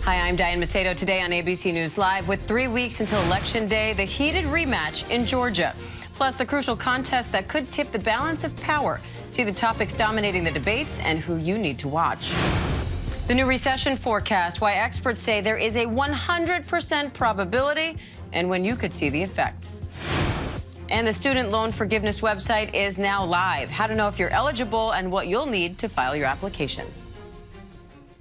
Hi, I'm Diane Macedo. Today on ABC News Live, with 3 weeks until Election Day, the heated rematch in Georgia. Plus, the crucial contest that could tip the balance of power. See the topics dominating the debates and who you need to watch. The new recession forecast, why experts say there is a 100% probability and when you could see the effects. And the student loan forgiveness website is now live. How to know if you're eligible and what you'll need to file your application.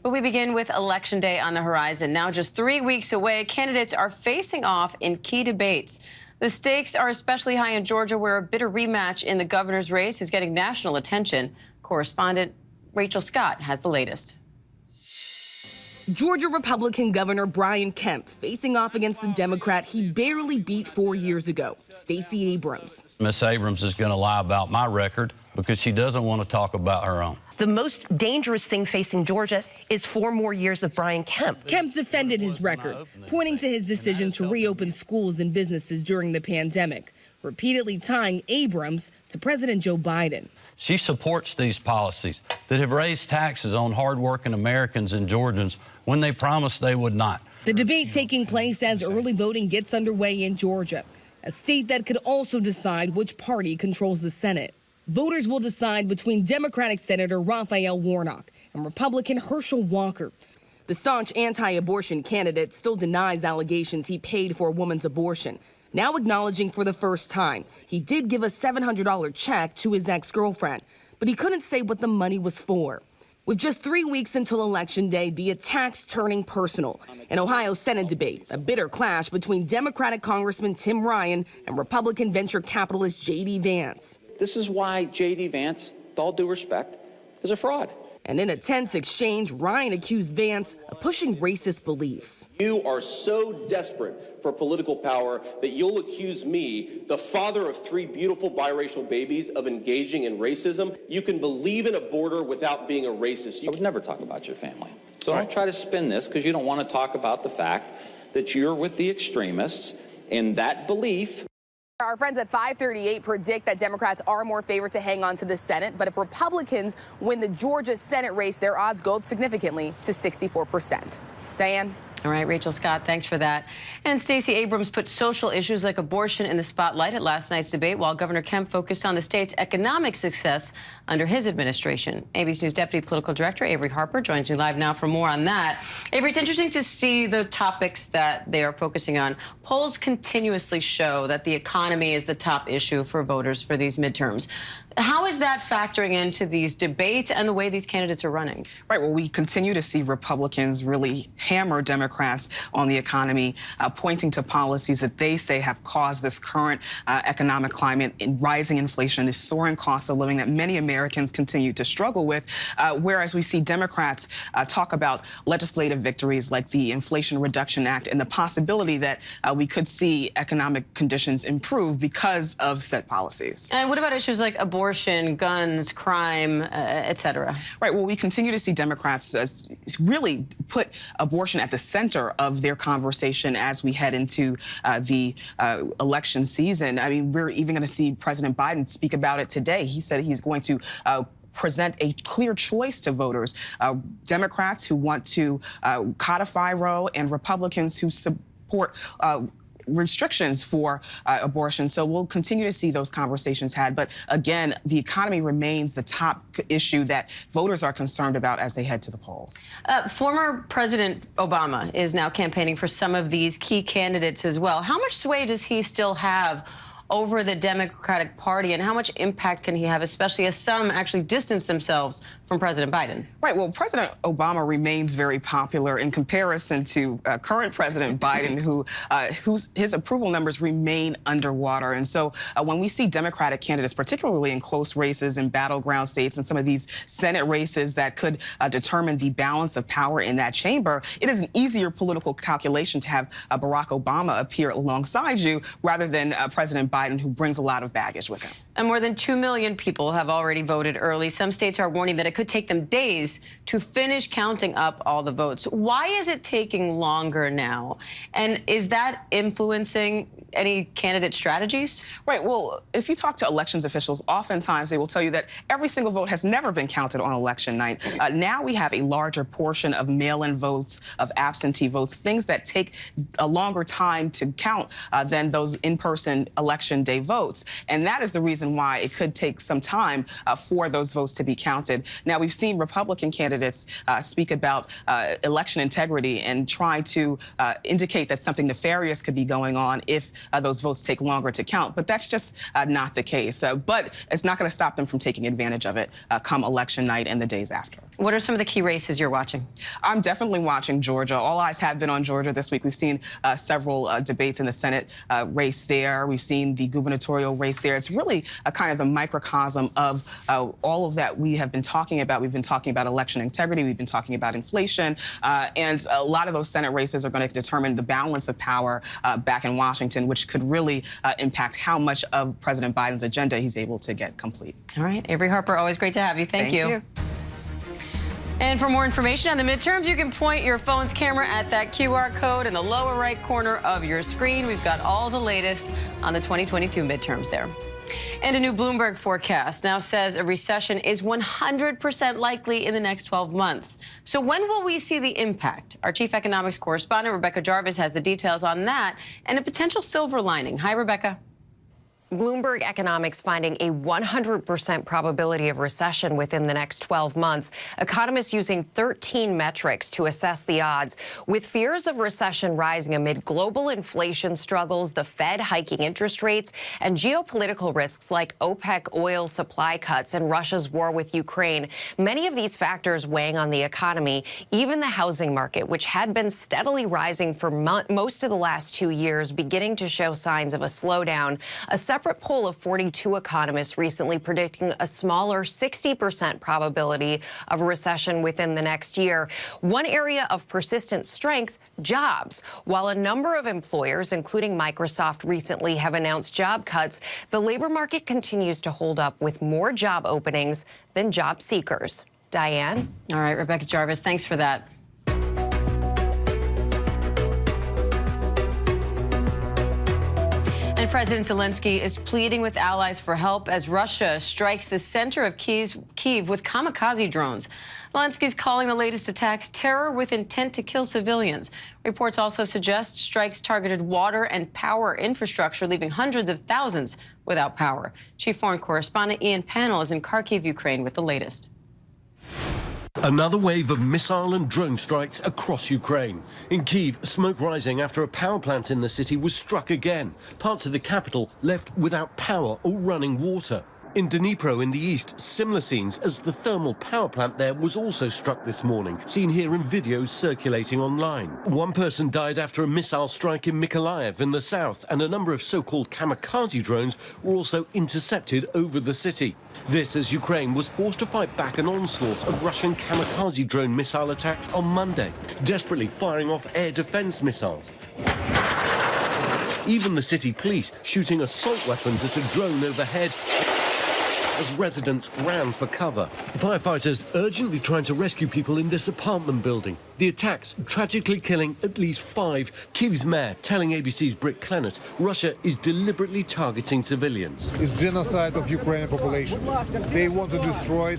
But we begin with Election Day on the horizon. Now just 3 weeks away, candidates are facing off in key debates. The stakes are especially high in Georgia, where a bitter rematch in the governor's race is getting national attention. Correspondent Rachel Scott has the latest. Georgia Republican Governor Brian Kemp facing off against the Democrat he barely beat 4 years ago, Stacey Abrams. Miss Abrams is going to lie about my record because she doesn't want to talk about her own. The most dangerous thing facing Georgia is 4 more years of Brian Kemp. Kemp defended his record, pointing to his decision to reopen schools and businesses during the pandemic, repeatedly tying Abrams to President Joe Biden. She supports these policies that have raised taxes on hardworking Americans and Georgians when they promised they would not. The debate taking place as early voting gets underway in Georgia, a state that could also decide which party controls the Senate. Voters will decide between Democratic Senator Raphael Warnock and Republican Herschel Walker. The staunch anti-abortion candidate still denies allegations he paid for a woman's abortion, now acknowledging for the first time he did give a $700 check to his ex-girlfriend, but he couldn't say what the money was for. With just 3 weeks until Election Day, the attack's turning personal. An Ohio Senate debate, a bitter clash between Democratic Congressman Tim Ryan and Republican venture capitalist J.D. Vance. This is why J.D. Vance, with all due respect, is a fraud. And in a tense exchange, Ryan accused Vance of pushing racist beliefs. You are so desperate for political power that you'll accuse me, the father of 3 beautiful biracial babies, of engaging in racism. You can believe in a border without being a racist. I would never talk about your family. So don't try to spin this because you don't want to talk about the fact that you're with the extremists in that belief. Our friends at 538 predict that Democrats are more favored to hang on to the Senate, but if Republicans win the Georgia Senate race, their odds go up significantly to 64%. Diane? All right, Rachel Scott, thanks for that. And Stacey Abrams put social issues like abortion in the spotlight at last night's debate, while Governor Kemp focused on the state's economic success under his administration. ABC News Deputy Political Director Avery Harper joins me live now for more on that. Avery, it's interesting to see the topics that they are focusing on. Polls continuously show that the economy is the top issue for voters for these midterms. How is that factoring into these debates and the way these candidates are running? Right. Well, we continue to see Republicans really hammer Democrats on the economy, pointing to policies that they say have caused this current economic climate in rising inflation, this soaring cost of living that many Americans continue to struggle with, whereas we see Democrats talk about legislative victories like the Inflation Reduction Act and the possibility that we could see economic conditions improve because of said policies. And what about issues like abortion, guns, crime, et cetera? Right. Well, we continue to see Democrats really put abortion at the center of their conversation as we head into the election season. I mean, we're even going to see President Biden speak about it today. He said he's going to present a clear choice to voters, Democrats who want to codify Roe and Republicans who support restrictions for abortion. So we'll continue to see those conversations had. But again, the economy remains the top issue that voters are concerned about as they head to the polls. Former President Obama is now campaigning for some of these key candidates as well. How much sway does he still have over the Democratic Party, and how much impact can he have, especially as some actually distance themselves from President Biden? Right. Well, President Obama remains very popular in comparison to current President Biden, his approval numbers remain underwater. And so when we see Democratic candidates, particularly in close races in battleground states and some of these Senate races that could determine the balance of power in that chamber, it is an easier political calculation to have Barack Obama appear alongside you rather than President Biden, who brings a lot of baggage with him. And more than 2 million people have already voted early. Some states are warning that it could take them days to finish counting up all the votes. Why is it taking longer now? And is that influencing any candidate strategies? Right. Well, if you talk to elections officials, oftentimes they will tell you that every single vote has never been counted on election night. Now we have a larger portion of mail-in votes, of absentee votes, things that take a longer time to count than those in-person election day votes. And that is the reason why it could take some time for those votes to be counted. Now, we've seen Republican candidates speak about election integrity and try to indicate that something nefarious could be going on if those votes take longer to count. But that's just not the case. But it's not going to stop them from taking advantage of it come election night and the days after. What are some of the key races you're watching? I'm definitely watching Georgia. All eyes have been on Georgia this week. We've seen several debates in the Senate race there. We've seen the gubernatorial race there. It's really a kind of a microcosm of all of that we have been talking about. We've been talking about election integrity. We've been talking about inflation. And a lot of those Senate races are going to determine the balance of power back in Washington, which could really impact how much of President Biden's agenda he's able to get complete. All right. Avery Harper, always great to have you. Thank you. And for more information on the midterms, you can point your phone's camera at that QR code in the lower right corner of your screen. We've got all the latest on the 2022 midterms there. And a new Bloomberg forecast now says a recession is 100% likely in the next 12 months. So when will we see the impact? Our chief economics correspondent, Rebecca Jarvis, has the details on that and a potential silver lining. Hi, Rebecca. Bloomberg Economics finding a 100% probability of recession within the next 12 months. Economists using 13 metrics to assess the odds, with fears of recession rising amid global inflation struggles, the Fed hiking interest rates, and geopolitical risks like OPEC oil supply cuts and Russia's war with Ukraine. Many of these factors weighing on the economy, even the housing market, which had been steadily rising for most of the last 2 years, beginning to show signs of a slowdown. A separate poll of 42 economists recently predicting a smaller 60% probability of a recession within the next year. One area of persistent strength, jobs. While a number of employers, including Microsoft, recently have announced job cuts, the labor market continues to hold up with more job openings than job seekers. Diane? All right, Rebecca Jarvis, thanks for that. And President Zelensky is pleading with allies for help as Russia strikes the center of Kyiv with kamikaze drones. Zelensky's calling the latest attacks terror with intent to kill civilians. Reports also suggest strikes targeted water and power infrastructure, leaving hundreds of thousands without power. Chief Foreign Correspondent Ian Pannell is in Kharkiv, Ukraine, with the latest. Another wave of missile and drone strikes across Ukraine. In Kyiv, smoke rising after a power plant in the city was struck again. Parts of the capital left without power or running water. In Dnipro in the east, similar scenes as the thermal power plant there was also struck this morning, seen here in videos circulating online. One person died after a missile strike in Mykolaiv in the south, and a number of so-called kamikaze drones were also intercepted over the city. This as Ukraine was forced to fight back an onslaught of Russian kamikaze drone missile attacks on Monday, desperately firing off air defense missiles. Even the city police shooting assault weapons at a drone overhead as residents ran for cover. Firefighters urgently trying to rescue people in this apartment building. The attacks tragically killing at least 5. Kyiv's mayor telling ABC's Britt Clennett Russia is deliberately targeting civilians. It's genocide of Ukrainian population. They want to destroy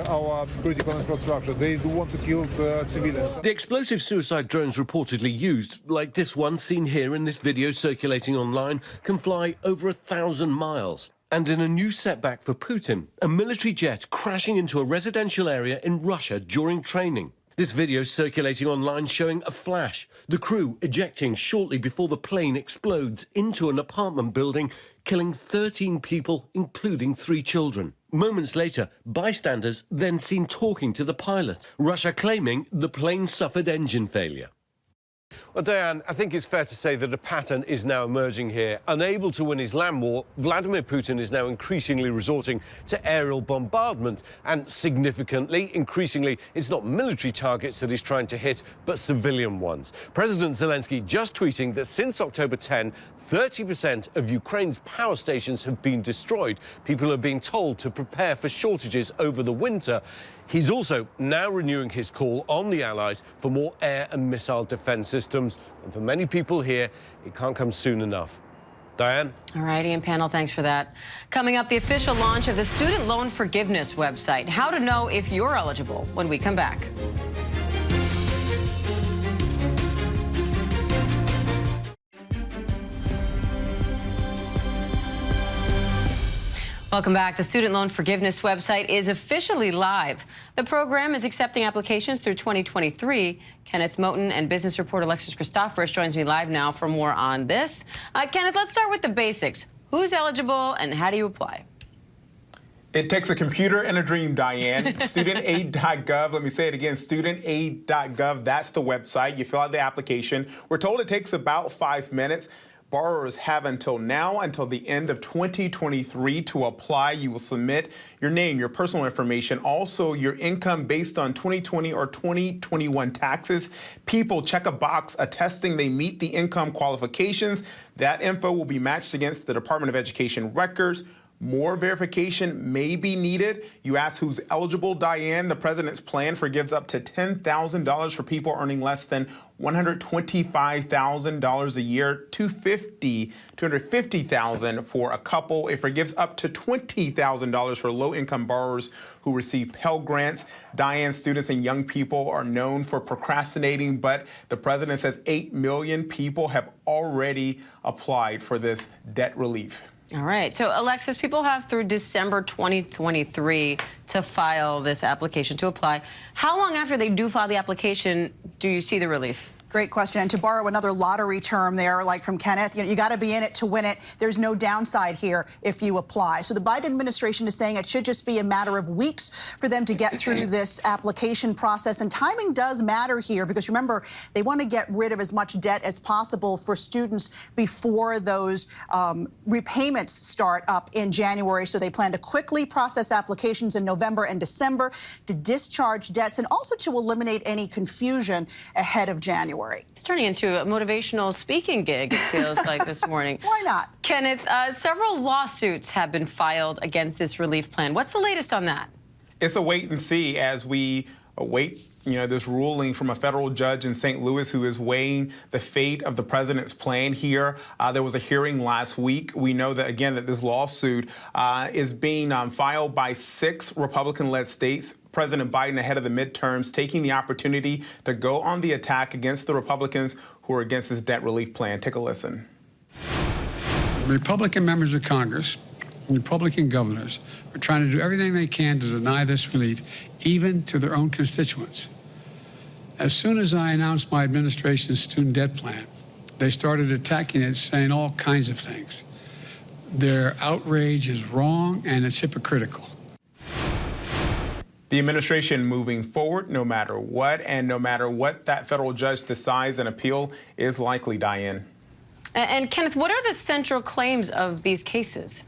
our critical infrastructure. They do want to kill civilians. The explosive suicide drones reportedly used, like this one seen here in this video circulating online, can fly over 1,000 miles. And in a new setback for Putin, a military jet crashing into a residential area in Russia during training. This video circulating online showing a flash, the crew ejecting shortly before the plane explodes into an apartment building, killing 13 people, including 3 children. Moments later, bystanders then seen talking to the pilot, Russia claiming the plane suffered engine failure. Well, Diane, I think it's fair to say that a pattern is now emerging here. Unable to win his land war, Vladimir Putin is now increasingly resorting to aerial bombardment. And significantly, increasingly, it's not military targets that he's trying to hit, but civilian ones. President Zelensky just tweeting that since October 10, 30% of Ukraine's power stations have been destroyed. People are being told to prepare for shortages over the winter. He's also now renewing his call on the allies for more air and missile defense systems. And for many people here, it can't come soon enough. Diane? All righty, and panel, thanks for that. Coming up, the official launch of the student loan forgiveness website. How to know if you're eligible when we come back. Welcome back. The student loan forgiveness website is officially live. The program is accepting applications through 2023. Kenneth Moten and business reporter Alexis Christoforous joins me live now for more on this. Kenneth, let's start with the basics. Who's eligible and how do you apply? It takes a computer and a dream, Diane. Studentaid.gov. Let me say it again, studentaid.gov. That's the website. You fill out the application. We're told it takes about 5 minutes. Borrowers have until now, until the end of 2023 to apply. You will submit your name, your personal information, also your income based on 2020 or 2021 taxes. People check a box attesting they meet the income qualifications. That info will be matched against the Department of Education records. More verification may be needed. You ask who's eligible, Diane. The president's plan forgives up to $10,000 for people earning less than $125,000 a year, $250,000 for a couple. It forgives up to $20,000 for low-income borrowers who receive Pell Grants. Diane, students and young people are known for procrastinating, but the president says 8 million people have already applied for this debt relief. All right. So, Alexis, people have through December 2023 to file this application, to apply. How long after they do file the application do you see the relief? Great question. And to borrow another lottery term there, like from Kenneth, you got to be in it to win it. There's no downside here if you apply. So the Biden administration is saying it should just be a matter of weeks for them to get through this application process. And timing does matter here because, remember, they want to get rid of as much debt as possible for students before those repayments start up in January. So they plan to quickly process applications in November and December to discharge debts and also to eliminate any confusion ahead of January. It's turning into a motivational speaking gig, it feels like, this morning. Why not? Kenneth, several lawsuits have been filed against this relief plan. What's the latest on that? It's a wait and see as we await this ruling from a federal judge in St. Louis who is weighing the fate of the president's plan here. There was a hearing last week. We know that, again, that this lawsuit is being filed by 6 Republican-led states. President Biden, ahead of the midterms, taking the opportunity to go on the attack against the Republicans who are against this debt relief plan. Take a listen. Republican members of Congress, Republican governors are trying to do everything they can to deny this relief, even to their own constituents. As soon as I announced my administration's student debt plan, they started attacking it, saying all kinds of things. Their outrage is wrong and it's hypocritical. The administration moving forward no matter what, and no matter what that federal judge decides, an appeal is likely, Diane. And Kenneth, what are the central claims of these cases?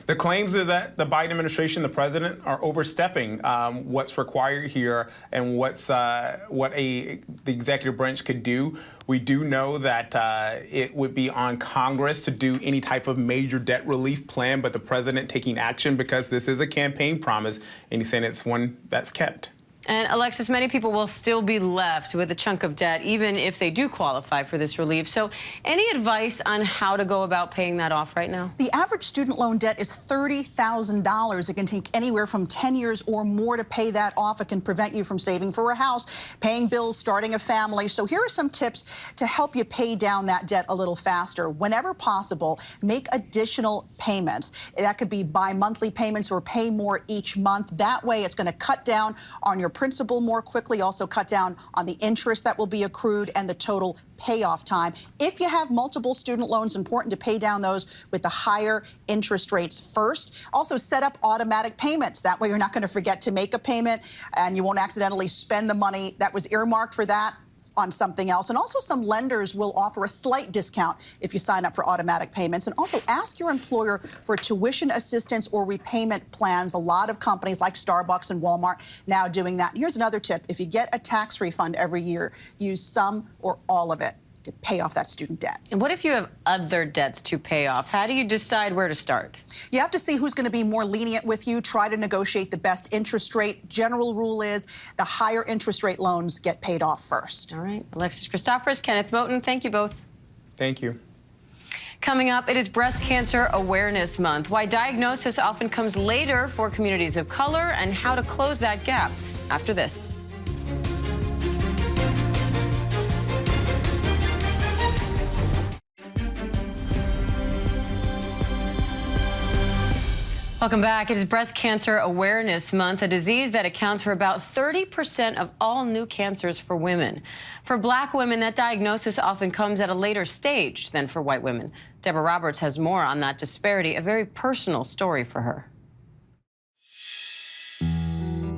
The claims are that the Biden administration, the president, are overstepping what's required here and what the executive branch could do. We do know that it would be on Congress to do any type of major debt relief plan, but the president taking action because this is a campaign promise, and he's saying it's one that's kept. And Alexis, many people will still be left with a chunk of debt, even if they do qualify for this relief. So any advice on how to go about paying that off right now? The average student loan debt is $30,000. It can take anywhere from 10 years or more to pay that off. It can prevent you from saving for a house, paying bills, starting a family. So here are some tips to help you pay down that debt a little faster. Whenever possible, make additional payments. That could be bi-monthly payments or pay more each month. That way, it's going to cut down on your principal more quickly, also cut down on the interest that will be accrued and the total payoff time. If you have multiple student loans, important to pay down those with the higher interest rates first. Also set up automatic payments. That way you're not going to forget to make a payment and you won't accidentally spend the money that was earmarked for that on something else. And also some lenders will offer a slight discount if you sign up for automatic payments. And also ask your employer for tuition assistance or repayment plans. A lot of companies like Starbucks and Walmart now doing that. Here's another tip. If you get a tax refund every year, use some or all of it to pay off that student debt. And what if you have other debts to pay off? How do you decide where to start? You have to see who's going to be more lenient with you. Try to negotiate the best interest rate. General rule is the higher interest rate loans get paid off first. All right. Alexis Christoforous, Kenneth Moten, thank you both. Thank you. Coming up, it is Breast Cancer Awareness Month. Why diagnosis often comes later for communities of color and how to close that gap. After this. Welcome back. It is Breast Cancer Awareness Month, a disease that accounts for about 30% of all new cancers for women. For Black women, that diagnosis often comes at a later stage than for white women. Deborah Roberts has more on that disparity, a very personal story for her.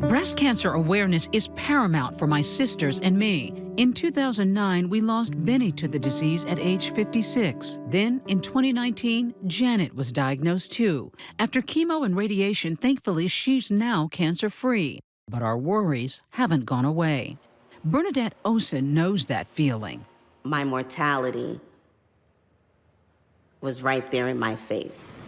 Breast cancer awareness is paramount for my sisters and me. In 2009, we lost Benny to the disease at age 56. Then, in 2019, Janet was diagnosed too. After chemo and radiation, thankfully, she's now cancer-free. But our worries haven't gone away. Bernadette Osen knows that feeling. My mortality was right there in my face.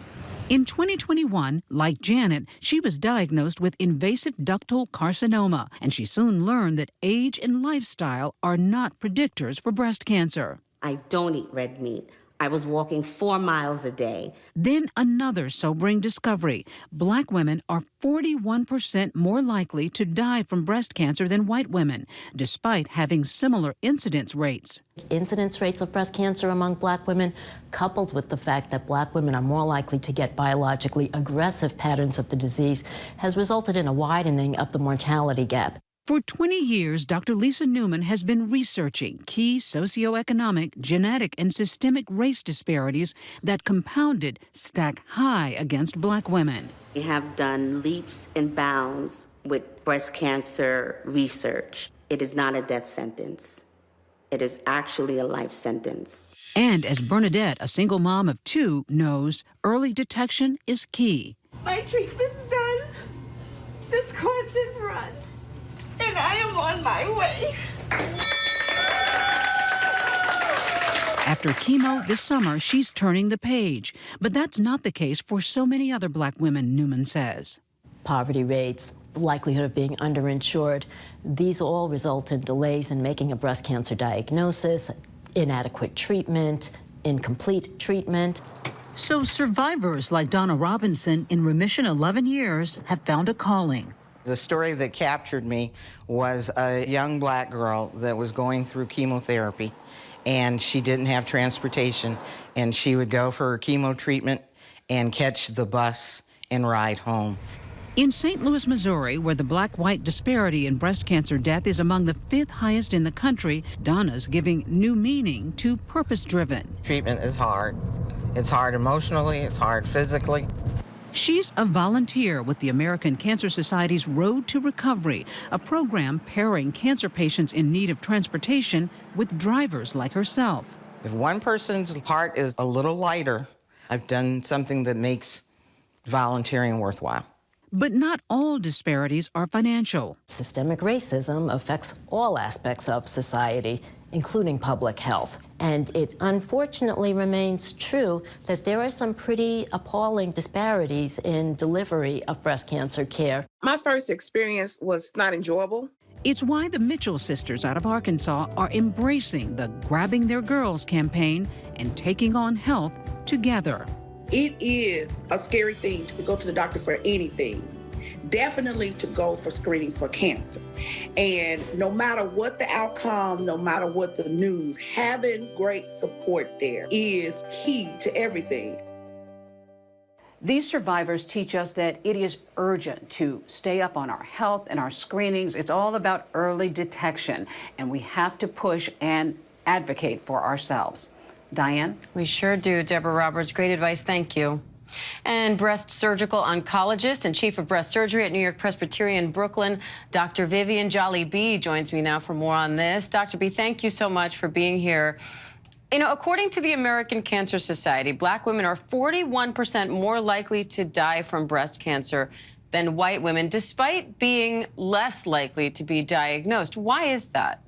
In 2021, like Janet, she was diagnosed with invasive ductal carcinoma, and she soon learned that age and lifestyle are not predictors for breast cancer. I don't eat red meat. I was walking 4 miles a day. Then another sobering discovery. Black women are 41% more likely to die from breast cancer than white women, despite having similar incidence rates. Incidence rates of breast cancer among Black women, coupled with the fact that Black women are more likely to get biologically aggressive patterns of the disease, has resulted in a widening of the mortality gap. For 20 years, Dr. Lisa Newman has been researching key socioeconomic, genetic, and systemic race disparities that compounded stack high against Black women. We have done leaps and bounds with breast cancer research. It is not a death sentence. It is actually a life sentence. And as Bernadette, a single mom of 2, knows, early detection is key. My treatment's done. This course is run. And I am on my way. After chemo this summer, she's turning the page. But that's not the case for so many other Black women, Newman says. Poverty rates, likelihood of being underinsured, these all result in delays in making a breast cancer diagnosis, inadequate treatment, incomplete treatment. So survivors like Donna Robinson, in remission 11 years, have found a calling. The story that captured me was a young Black girl that was going through chemotherapy, and she didn't have transportation, and she would go for her chemo treatment and catch the bus and ride home. In St. Louis, Missouri, where the Black-white disparity in breast cancer death is among the 5th highest in the country, Donna's giving new meaning to purpose-driven. Treatment is hard. It's hard emotionally, it's hard physically. She's a volunteer with the American Cancer Society's Road to Recovery, a program pairing cancer patients in need of transportation with drivers like herself. If one person's heart is a little lighter, I've done something that makes volunteering worthwhile. But not all disparities are financial. Systemic racism affects all aspects of society, including public health. And it unfortunately remains true that there are some pretty appalling disparities in delivery of breast cancer care. My first experience was not enjoyable. It's why the Mitchell sisters out of Arkansas are embracing the Grabbing Their Girls campaign and taking on health together. It is a scary thing to go to the doctor for anything. Definitely to go for screening for cancer. And no matter what the outcome, no matter what the news, having great support there is key to everything. These survivors teach us that it is urgent to stay up on our health and our screenings. It's all about early detection, and we have to push and advocate for ourselves. Diane? We sure do, Deborah Roberts. Great advice. Thank you. And breast surgical oncologist and chief of breast surgery at New York Presbyterian Brooklyn, Dr. Vivian Jolly-B joins me now for more on this. Dr. B, thank you so much for being here. You know, according to the American Cancer Society, Black women are 41% more likely to die from breast cancer than white women, despite being less likely to be diagnosed. Why is that?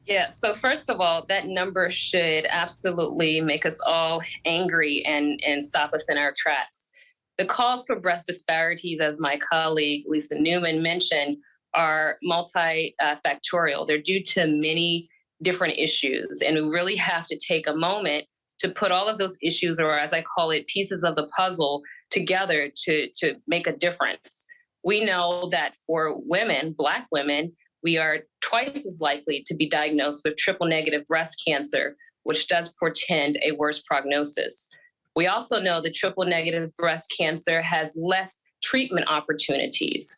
Yeah, so first of all, that number should absolutely make us all angry and stop us in our tracks. The cause for breast disparities, as my colleague Lisa Newman mentioned, are multifactorial. They're due to many different issues, and we really have to take a moment to put all of those issues, or as I call it, pieces of the puzzle together to make a difference. We know that for women, Black women, we are twice as likely to be diagnosed with triple-negative breast cancer, which does portend a worse prognosis. We also know that triple-negative breast cancer has less treatment opportunities.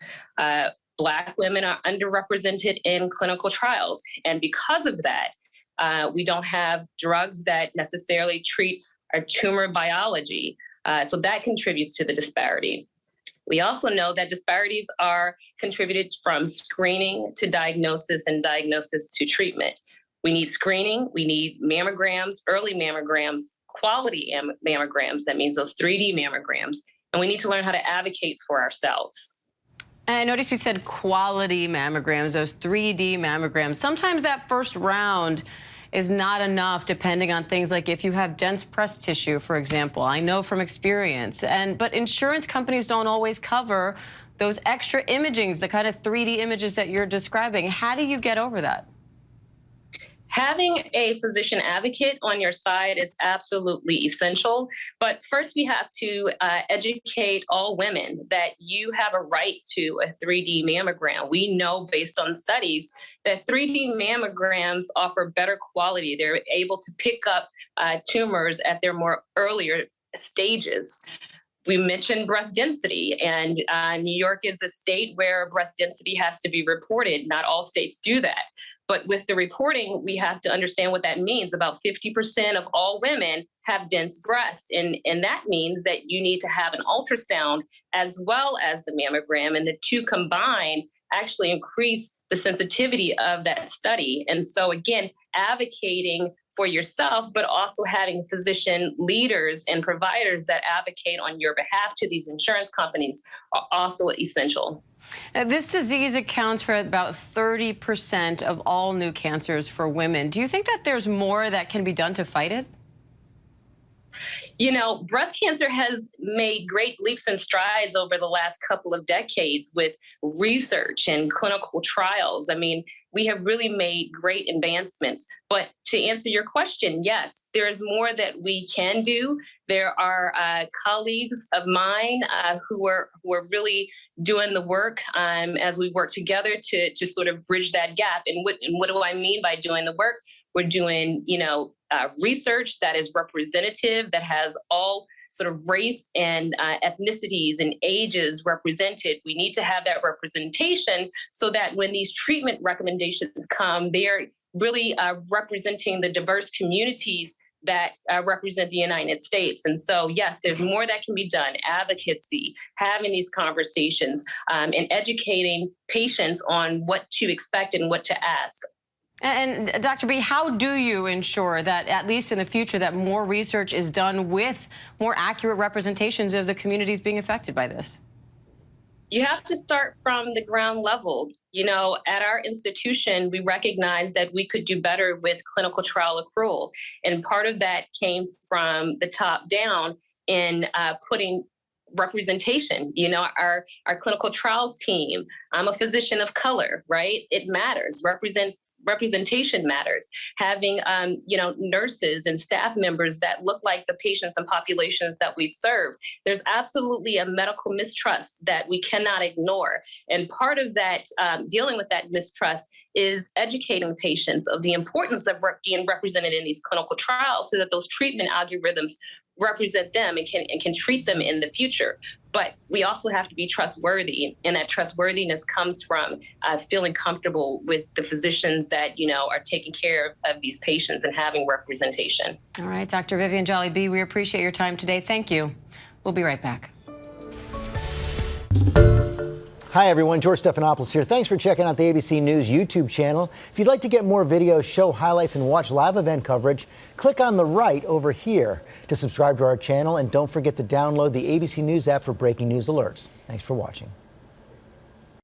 Black women are underrepresented in clinical trials. And because of that, we don't have drugs that necessarily treat our tumor biology. So that contributes to the disparity. We also know that disparities are contributed from screening to diagnosis and diagnosis to treatment. We need screening, we need mammograms, early mammograms, quality mammograms, that means those 3D mammograms, and we need to learn how to advocate for ourselves. And I noticed you said quality mammograms, those 3D mammograms. Sometimes that first round is not enough, depending on things like if you have dense breast tissue, for example. I know from experience. But insurance companies don't always cover those extra imagings, the kind of 3D images that you're describing. How do you get over that? Having a physician advocate on your side is absolutely essential. But first, we have to educate all women that you have a right to a 3D mammogram. We know based on studies that 3D mammograms offer better quality. They're able to pick up tumors at their more earlier stages. We mentioned breast density, and New York is a state where breast density has to be reported. Not all states do that. But with the reporting, we have to understand what that means. About 50% of all women have dense breast, and that means that you need to have an ultrasound as well as the mammogram, and the two combined actually increase the sensitivity of that study. And so again, advocating for yourself, but also having physician leaders and providers that advocate on your behalf to these insurance companies are also essential. This disease accounts for about 30% of all new cancers for women. Do you think that there's more that can be done to fight it? You know, breast cancer has made great leaps and strides over the last couple of decades with research and clinical trials. I mean, we have really made great advancements. But to answer your question, yes, there is more that we can do. There are colleagues of mine who are really doing the work as we work together to sort of bridge that gap. And what do I mean by doing the work? We're doing, research that is representative, that has all sort of race and ethnicities and ages represented. We need to have that representation so that when these treatment recommendations come, they're really representing the diverse communities that represent the United States. And so, yes, there's more that can be done. Advocacy, having these conversations, and educating patients on what to expect and what to ask. And Dr. B, how do you ensure that, at least in the future, that more research is done with more accurate representations of the communities being affected by this? You have to start from the ground level. You know, at our institution, we recognized that we could do better with clinical trial accrual. And part of that came from the top down in putting representation. You know, our clinical trials team, I'm a physician of color, right? It matters. Representation matters. Having, nurses and staff members that look like the patients and populations that we serve. There's absolutely a medical mistrust that we cannot ignore. And part of that, dealing with that mistrust, is educating patients of the importance of being represented in these clinical trials so that those treatment algorithms represent them and can treat them in the future. But we also have to be trustworthy, and that trustworthiness comes from feeling comfortable with the physicians that, are taking care of these patients and having representation. All right, Dr. Vivian Jolly-B, we appreciate your time today. Thank you. We'll be right back. Hi, everyone. George Stephanopoulos here. Thanks for checking out the ABC News YouTube channel. If you'd like to get more videos, show highlights, and watch live event coverage, click on the right over here to subscribe to our channel. And don't forget to download the ABC News app for breaking news alerts. Thanks for watching.